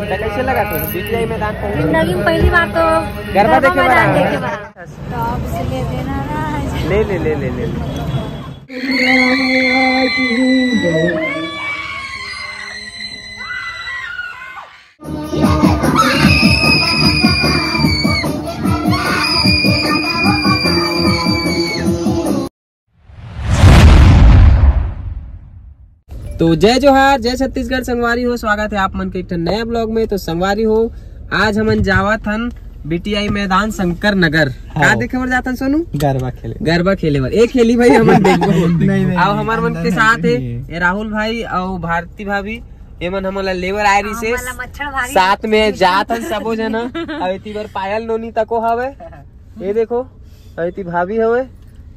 कैसे लगा तो बीटीआई मैदान पहुंच? जिंदगी में पहली बार तो गरबा देखे मैदान देखे बड़ा। तो अब से ले देना ना। ले ले ले ले ले तो जय जोहार, जय छत्तीसगढ़। संगवारी हो, स्वागत है आप मन के एक नया ब्लॉग में। तो संगवारी हो, आज हमन जावत हन बीटीआई मैदान शंकर नगर। का देखे बर जातन सोनू? गरबा खेले बर। एक खेली भाई हमन देखबो। अब हमार मन के साथ है ये राहुल भाई और भारती भाभी। ये मन हमन लेबर आयरी से साथ में जात हन सबो जना। अवेती बर पायल नोनी तको हवे, ये देखो अवेती भाभी हवे।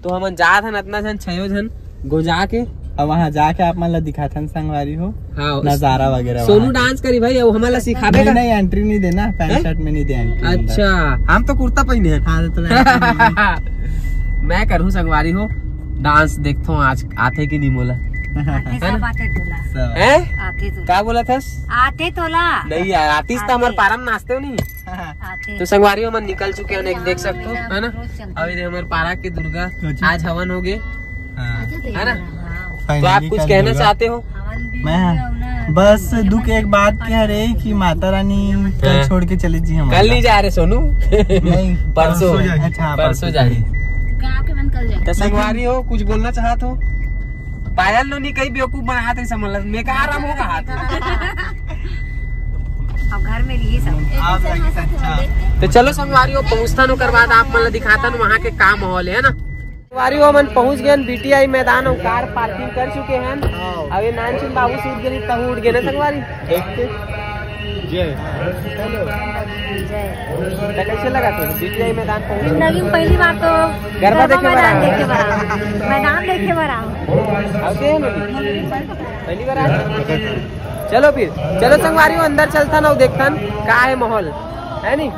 तो हमन जात हन इतना जन 6 जन गोजा के और वहाँ जाके आप मन ला दिखाथन संगवारी हो। हाँ, नजारा वगैरह। सोनू डांस करी भाई और हमारा सिखाबे का? नहीं, एंट्री नहीं देना, पैंट शर्ट में नहीं दे एंट्री। अच्छा, हम तो कुर्ता पहने हैं। हाँ, तो मैं करूँ संगवारी हो डांस, देखता हूँ आज आते की नहीं बोला क्या बोला था? आते तोला नहीं यार, आतिश तो हमारे पारा में नाचते हो नहीं। तो संगवारी हम निकल चुके हैं, देख सकते हो है ना। अभी हमारे पारा के दुर्गा आज हवन हो गए है ना। तो आप कुछ कहना चाहते हो? मैं बस दुख एक बात की है रे कि माता रानी कल छोड़ के चली जी। हम कल नहीं जा रहे सोनू, नहीं परसों। अच्छा, परसों जा रही। तो संगवारी हो, कुछ बोलना चाहत हो? पायल नो नहीं कहीं बेवकूफ बना थे, समझ मैं कहा आराम होगा हाथ। अब घर में यही सब। तो चलो संगवारी हो, पहुँचता नो कर बाद आप मतलब दिखाता नो वहाँ के का माहौल है ना। संगवारी हो मन पहुँच गए बीटीआई मैदान और कार पार्किंग कर चुके हैं। अब ये नानचंद बाबू से उठ गए तब उठ गए ना संगवारी। कैसे लगा तो बीटीआई मैदान पहुँच? जिंदगी में पहली बार तो गरबा देखे मैदान देखे बड़ा पहली बार आए। चलो फिर चलो संगवारी हो, अंदर चलता ना देखता का है माहौल है नी।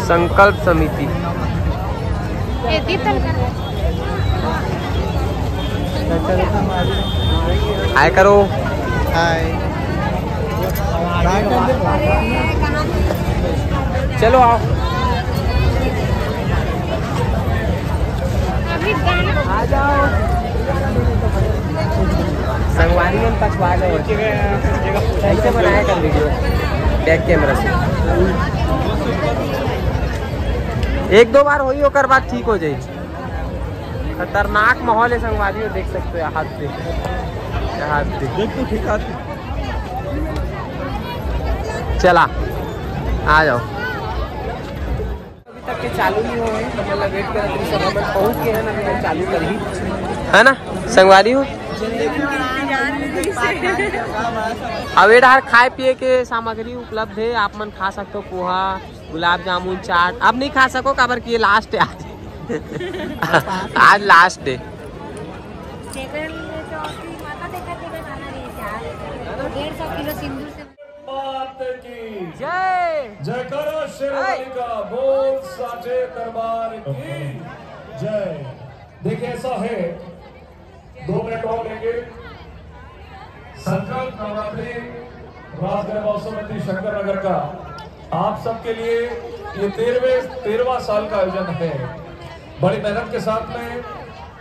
संकल्प समिति हाय करो। हाय, चलो आओ, आ जाओ। संगवारी में पछवा जाओ, ऐसे बनाया कर वीडियो बैक कैमरा से। 1-2 बार हुई होकर बात ठीक हो जाए। खतरनाक माहौल है संगवारी हो, देख सकते हो। हाथ से देख तो ठीक आती। चला आ जाओ। अभी तक के चालू नहीं हो गए, मतलब वेट कर रहे सब हम पहुंच गए हैं ना, चालू कर ही है ना संगवारी हो। अब इधर खाए पिए के सामग्री उपलब्ध है, आप मन खा सकते हो। पोहा, गुलाब जामुन, चाट। अब नहीं खा सको काबर की ये लास्ट है आज। आज लास्ट है। जय जयकारा शेरवाली का बोल साचे दरबार की जय। देखिए ऐसा है, 2 मिनट और लेंगे। संकल्प नवरात्रि राजगरबा समिति शंकर नगर का आप सबके लिए ये 13वां साल का आयोजन है। बड़ी मेहनत के साथ में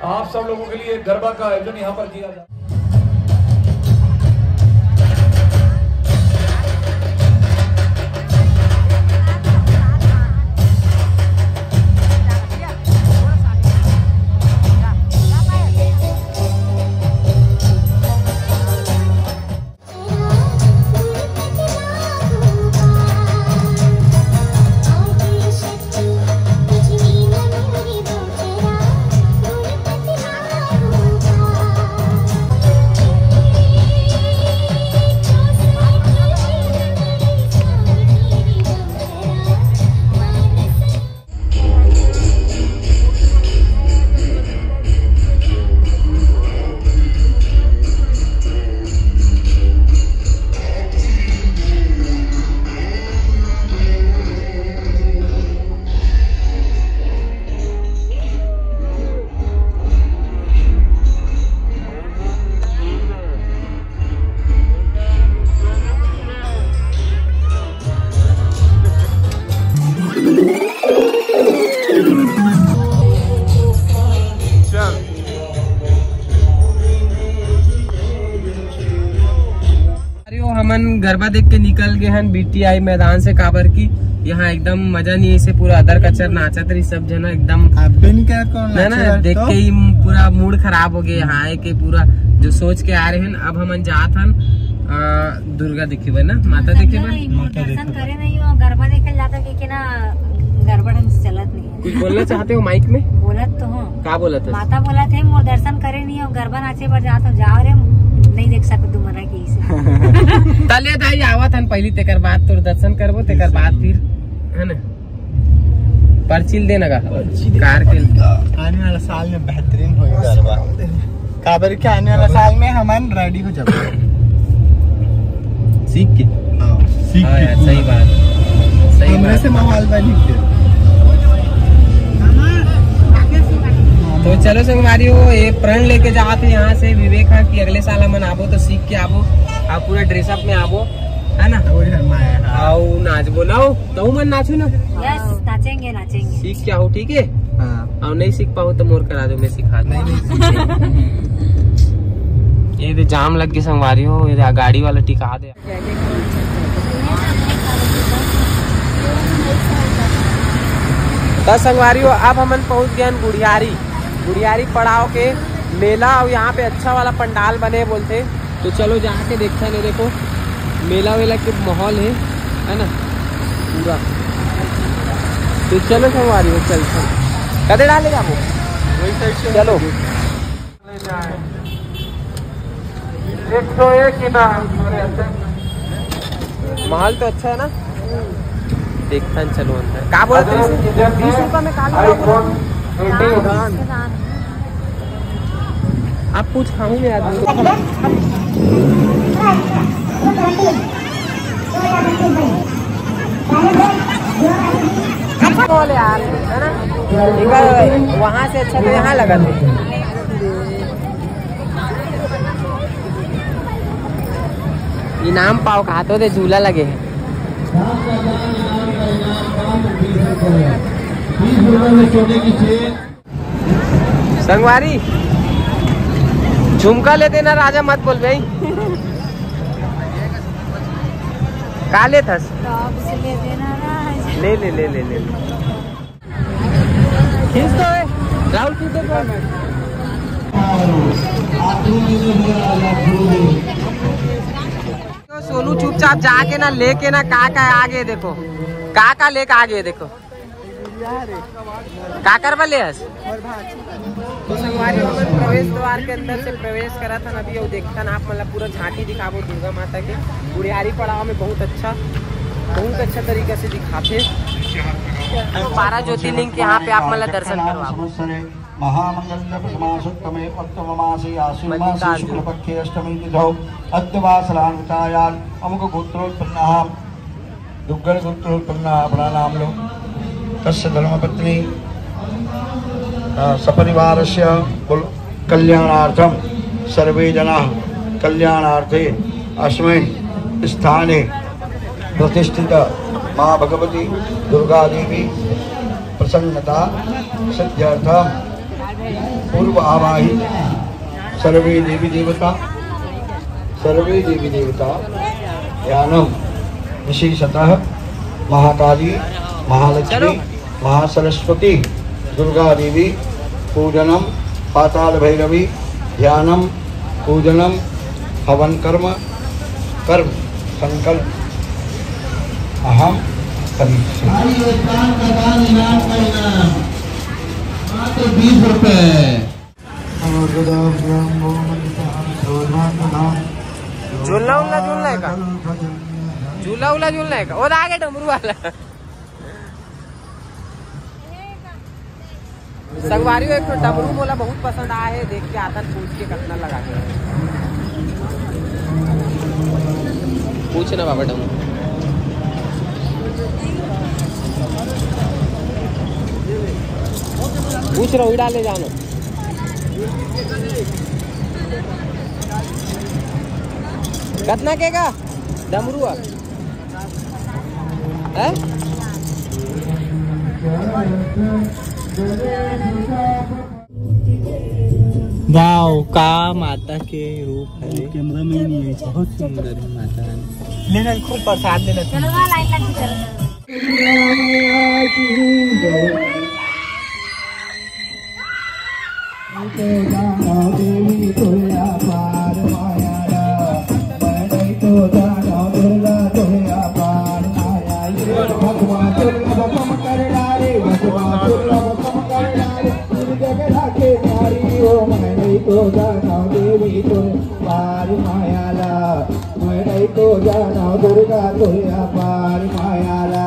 आप सब लोगों के लिए गरबा का आयोजन यहाँ पर किया जाता है। हमन गरबा देख के निकल गए हैं BTI मैदान से। काबर की यहाँ एकदम मजा नहीं, इसे पूरा अदर कचर नाचत रही सब जना एकदम ना देख के ही पूरा मूड खराब हो गया। यहाँ आए के पूरा जो सोच के आ रहे हैं। अब हम जात हन दुर्गा देखे ना, माता देखे दर्शन करे नहीं हो, गरबा देखे जाता कि ना गरबा ढंग से चलत नहीं है। कुछ बोलना चाहते हो माइक में? बोलत तो हूँ। क्या बोलत है? माता बोला थे मोर दर्शन करे नहीं हो, गरबा नाचे पर जात हो, जाओ रे नहीं देख सकते तुम्हारा की तले दाई आवत हन पहली, तेकर बाद तोर दर्शन करबो, तेकर बाद फिर है ना पर्चिल देना का कार के आने वाला साल में बेहतरीन होगा गरबा। काबर के आने वाला साल में हम रेडी हो जाए सीख के। सीख के सही बात, सही हमरे से माहौल बनी के। तो चलो संगवारी हो, ये प्रण लेके जाते यहाँ से विवेक है कि अगले साल हम आबो तो सीख के आबो, आप पूरा ड्रेसअप में आबो, है ना? आओ नाच बोलाओ तो मन नाचू ना। यस, नाचेंगे नाचेंगे। सीख के आओ, ठीक है? और नहीं सीख पाओ तो मोर करा दो, मैं सिखा दूं। ये तो जाम लग के संगवारी हो, ये गाड़ी वाला टिका दे। बस संगवारी हो, अब हम पहुंच गए गुड़ियारी पड़ाव के मेला। और यहाँ पे अच्छा वाला पंडाल बने बोलते, तो चलो जाके देखते हैं। देखो मेला वेला के माहौल है ना पूरा। तो चलो संगवारी हो, चल कदे डालेगा वो चलो। 101 ही ना, माहौल तो अच्छा है ना, देखता है। चलो अंदर क्या बोलते हैं? 20 रुपये में आप पूछ खाऊं मैं आदमी बोले यार, है ना? वहाँ से अच्छा तो यहाँ लगा था। इनाम पाओ कहा तो दे, झूला लगे है। संगवारी झुमका ले देना, राजा मत बोल भाई। का ले थस? ले ले ले ले ले खींच दो राहुल, खींच दो। सोनू चुपचाप जाके ना लेके ना का आगे देखो, का लेके आगे देखो का करवा ले। तो संगवारी प्रवेश द्वार के अंदर से प्रवेश करा था अभी, और देखता ना आप मतलब पूरा झांकी दिखाबो दुर्गा माता के। गुड़ियारी पड़ाव में बहुत अच्छा तरीके से दिखाते। 12 ज्योतिर्लिंग के यहाँ पे आप मतलब दर्शन करवाओ। महामंगल्य प्रथमासुत्तमे उत्तममासे आश्विनमासे शुक्लपक्षे अष्टमी तिथौ अद्यवासरान्वितायां अमुक गोत्रोत्पन्नः दुग्गल गोत्रोत्पन्नः प्रणाम लो। तस्य धर्मपत्नी सपरिवारस्य कल्याणार्थं सर्वे जनाः कल्याणार्थे अस्मिन् स्थाने प्रतिष्ठित मां भगवती दुर्गा देवी प्रसन्नता सिद्ध्यर्थं पूर्व आवाहि सर्वे देवी देवता यानम विशेषतः महाकाली महालक्ष्मी महासरस्वती दुर्गा देवी पूजनम पाताल भैरवी ध्यानम पूजनम हवन कर्म संकल्प अहम करीष्ये। 20 रुपए। झूलना है का? झूलना है का? और आगे डमरू वाला। संगवारी एक तो डमरू मोला बहुत पसंद आया है, देख के आता पूछ के कितना लगा के पूछना बाबा डमरू। पूछ रहा हूँ, डाले जाना कितना केगा डमरू है? वाओ, का माता के रूप है। कैमरा में नहीं है, बहुत सुंदर है माता रानी। लेना खूब प्रसाद लेना। चलो वहाँ लाइन लग गई, चलो दुर्गा तुया पार मायाला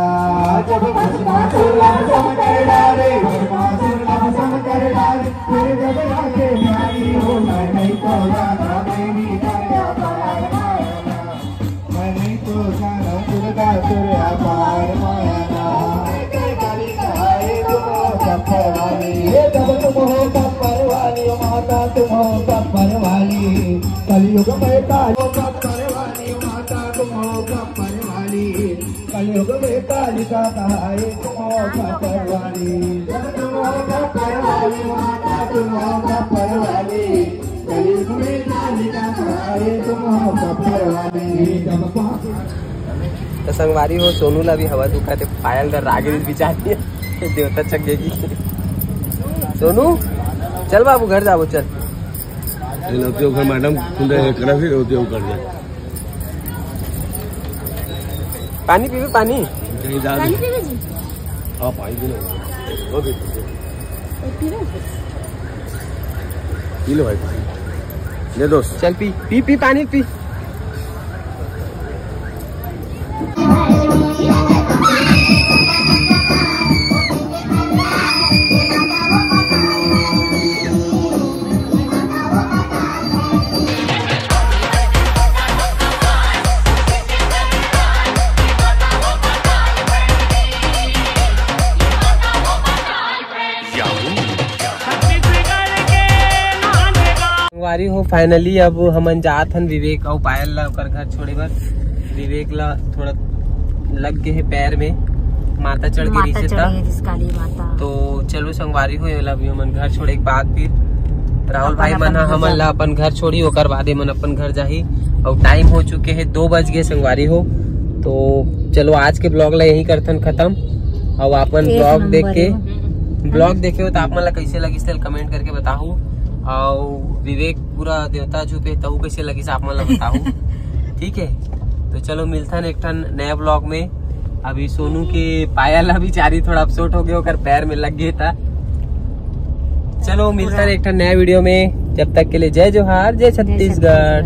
जब भस्मासुर सम कर डाले, भस्मासुर सम कर डाले, फिर जब आके न्यारी हो मैं नहीं तो जाना देवी तुया पार मायाला, मैं नहीं तो जाना दुर्गा तुया पार मायाला। काली कहाए तुम हो कप्पर वाली, जब तुम हो कप्पर वाली माता, तुम हो कप्पर वाली, कलयुग में काली कप्पर वाली माता, तुम हो कप्पर वाली, कलयुग में कालिका कहाए तुम हो कप्पर वाली, तुम हो कप्पर वाली माता, तुम हो कप्पर वाली, कलयुग में कालिका कहाए तुम हो कप्पर वाली। तो संगवारी हो सोनू ला भी हवा दुखा थे, पायल दर आगे बिचारी देवता चकेगी। सोनू चल बाबू घर जाओ, चल मैडम पानी पीवे, पानी पी लो भाई, ले दोस्त चल पी पी पी पानी पी। वारी हो फाइनली अब हमन जात हन विवेक और पायल ला ओकर घर छोड़े बर। विवेक ला थोड़ा लग गए है पैर में, माता चढ़ गई से था, तो चलो संगवारी हो अभी हमन घर छोड़े के बाद फिर राहुल भाई मन हमन ला अपन घर छोड़ी, ओकर बाद मन अपन घर जाही। और टाइम हो चुके है 2 बज गए संगवारी हो। तो चलो आज के ब्लॉग ला यही करथन खत्म। और अपन ब्लॉग देखे हो तो आप मन ला कैसे लगी कमेंट करके बताओ। और विवेक पूरा देवता छुपे तो कैसे लगी आप मन ला बताओ। ठीक है, तो चलो मिलथन एक ठन नया ब्लॉग में। अभी सोनू के पायल बेचारी थोड़ा अपसोट हो गया, पैर में लग गया था। चलो मिलता है एक ठन नया वीडियो में, जब तक के लिए जय जोहार, जय छत्तीसगढ़।